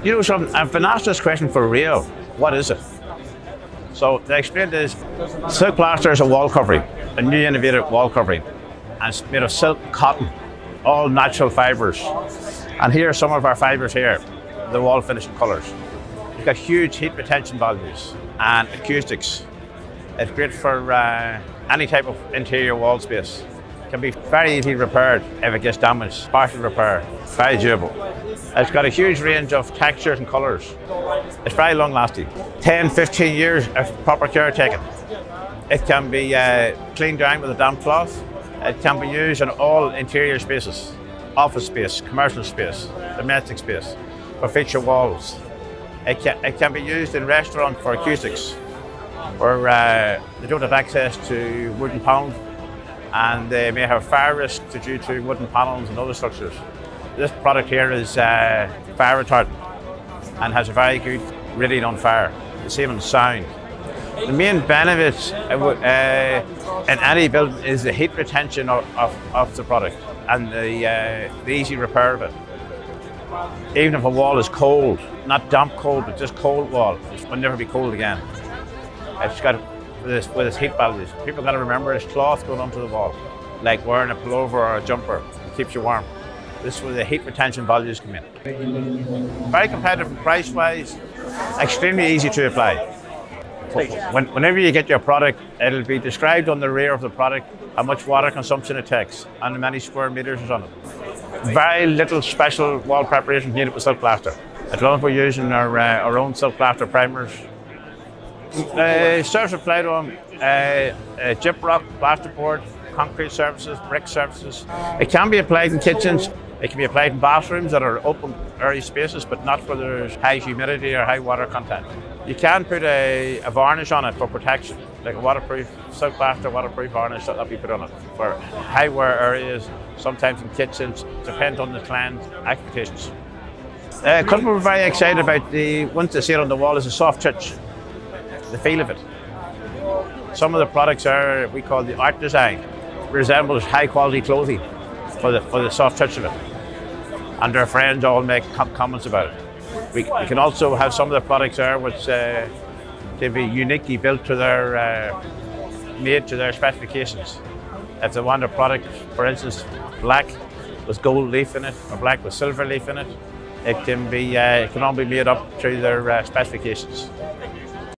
You know something, I've been asked this question for real. What is it? So to explain this, silk plaster is a wall covering, a new innovative wall covering. And it's made of silk, cotton, all natural fibres. And here are some of our fibres here, the wall finishing colours. It's got huge heat retention values and acoustics. It's great for any type of interior wall space. It can be very easily repaired if it gets damaged, partial repair, very durable. It's got a huge range of textures and colours. It's very long lasting. 10, 15 years of proper care taken. It can be cleaned down with a damp cloth. It can be used in all interior spaces, office space, commercial space, domestic space, for feature walls. It can be used in restaurants for acoustics, where they don't have access to wooden panels and they may have fire risk due to wooden panels and other structures. This product here is fire retardant and has a very good rating on fire, the same on sound. The main benefit in any building is the heat retention of the product and the easy repair of it. Even if a wall is cold, not damp cold, but just cold wall, it will never be cold again. It's got with its heat values. People got to remember it's cloth going onto the wall, like wearing a pullover or a jumper. It keeps you warm. This is where the heat retention values come in. Very competitive price-wise, extremely easy to apply. Whenever you get your product, it'll be described on the rear of the product how much water consumption it takes and how many square meters is on it. Very little special wall preparation needed with silk plaster. As long as we're using our own silk plaster primers. Surface applied on gyprock, plasterboard, concrete surfaces, brick surfaces. It can be applied in kitchens. It can be applied in bathrooms that are open area spaces, but not where there's high humidity or high water content. You can put a varnish on it for protection, like a waterproof silk plaster, waterproof varnish that'll be put on it for high wear areas, sometimes in kitchens, depends on the client's expectations. Customers were very excited about once they see it on the wall, is a soft touch, the feel of it. Some of the products are, we call the art design, resembles high quality clothing for the soft touch of it. And their friends all make comments about it. We can also have some of the products there which can be uniquely built to their, made to their specifications. If they want a product, for instance, black with gold leaf in it, or black with silver leaf in it, it can all be made up to their specifications.